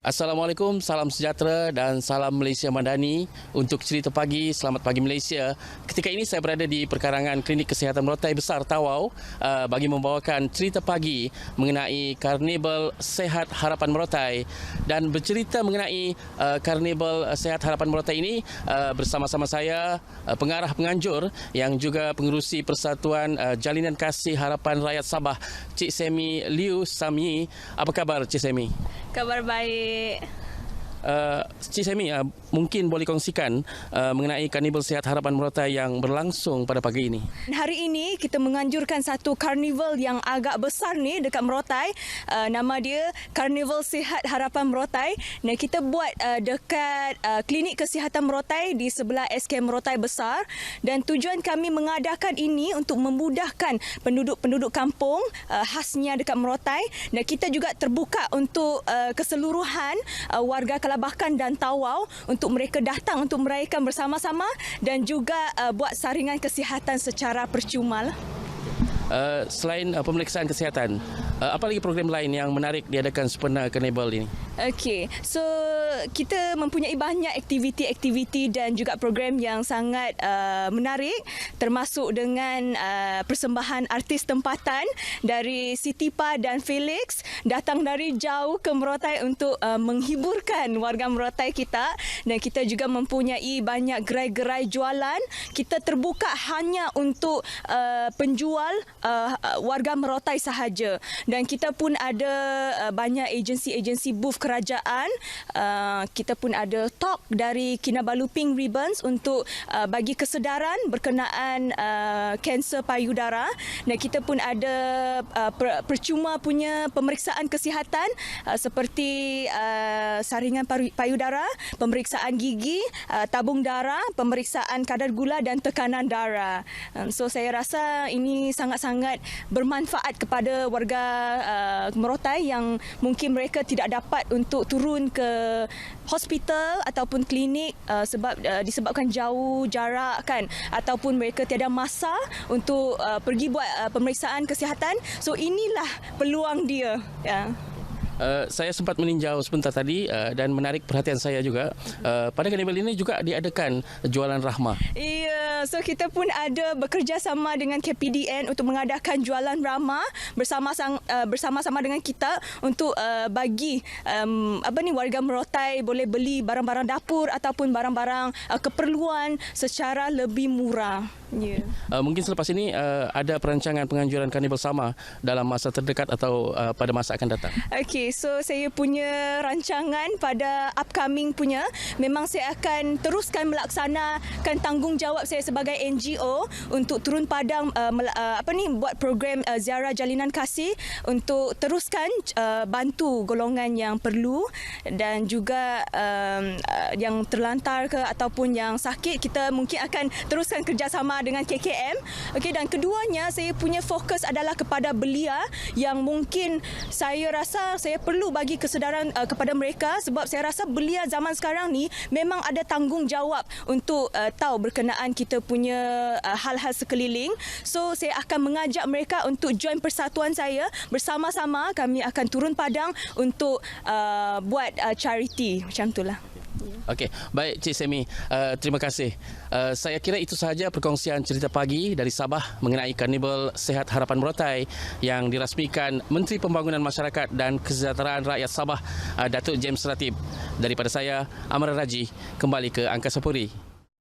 Assalamualaikum, salam sejahtera dan salam Malaysia Madani. Untuk cerita pagi, selamat pagi Malaysia. Ketika ini saya berada di perkarangan Klinik Kesihatan Merotai Besar Tawau bagi membawakan cerita pagi mengenai Karnival Sehat Harapan Merotai. Dan bercerita mengenai Karnival Sehat Harapan Merotai ini bersama-sama saya, pengarah penganjur yang juga pengerusi Persatuan Jalinan Kasih Harapan Rakyat Sabah, Cik Semi Liu Samyi. Apa khabar Cik Semi? Kabar baik. Cik Semi, mungkin boleh kongsikan mengenai Karnival Sehat Harapan Merotai yang berlangsung pada pagi ini. Hari ini kita menganjurkan satu karnival yang agak besar ni dekat Merotai. Nama dia Karnival Sehat Harapan Merotai. Nah, kita buat dekat Klinik Kesihatan Merotai di sebelah SK Merotai Besar. Dan tujuan kami mengadakan ini untuk memudahkan penduduk-penduduk kampung khasnya dekat Merotai. Dan kita juga terbuka untuk keseluruhan warga Kalabakan dan Tawau untuk mereka datang untuk meraihkan bersama-sama dan juga buat saringan kesihatan secara percuma. Selain pemeriksaan kesihatan, apa lagi program lain yang menarik diadakan sempena Karnival ini? Okey, so kita mempunyai banyak aktiviti-aktiviti dan juga program yang sangat menarik, termasuk dengan persembahan artis tempatan dari Siti Pa dan Felix datang dari jauh ke Merotai untuk menghiburkan warga Merotai kita, dan kita juga mempunyai banyak gerai-gerai jualan. Kita terbuka hanya untuk penjual warga Merotai sahaja, dan kita pun ada banyak agensi-agensi booth kerajaan. Kita pun ada talk dari Kinabalu Pink Ribbons untuk bagi kesedaran berkenaan kanser payudara, dan kita pun ada percuma punya pemeriksaan kesihatan seperti saringan payudara, pemeriksaan gigi, tabung darah, pemeriksaan kadar gula dan tekanan darah. So saya rasa ini sangat-sangat bermanfaat kepada warga Merotai yang mungkin mereka tidak dapat untuk turun ke hospital ataupun klinik disebabkan jauh jarak kan, ataupun mereka tiada masa untuk pergi buat pemeriksaan kesihatan. So inilah peluang dia. Saya sempat meninjau sebentar tadi dan menarik perhatian saya juga. Pada karnival ini juga diadakan jualan rahmah. Ya, so kita pun ada bekerjasama dengan KPDN untuk mengadakan jualan rahmah bersama-sama dengan kita untuk bagi warga Merotai boleh beli barang-barang dapur ataupun barang-barang keperluan secara lebih murah. Yeah. Mungkin selepas ini ada perancangan penganjuran karnival sama dalam masa terdekat atau pada masa akan datang. Okey, so saya punya rancangan pada upcoming punya, memang saya akan teruskan melaksanakan tanggungjawab saya sebagai NGO untuk turun padang buat program ziarah jalinan kasih untuk teruskan bantu golongan yang perlu, dan juga yang terlantar ke ataupun yang sakit, kita mungkin akan teruskan kerjasama dengan KKM. Okey, dan keduanya saya punya fokus adalah kepada belia yang mungkin saya rasa saya perlu bagi kesedaran kepada mereka, sebab saya rasa belia zaman sekarang ni memang ada tanggungjawab untuk tahu berkenaan kita punya hal-hal sekeliling. So saya akan mengajak mereka untuk join persatuan saya, bersama-sama kami akan turun padang untuk buat charity macam itulah. Okey, baik Cik Semi, terima kasih. Saya kira itu sahaja perkongsian cerita pagi dari Sabah mengenai Karnival Sehat Harapan Merotai yang dirasmikan Menteri Pembangunan Masyarakat dan Kesejahteraan Rakyat Sabah, Datuk James Ratib. Daripada saya, Amran Raji, kembali ke Angkasa Puri.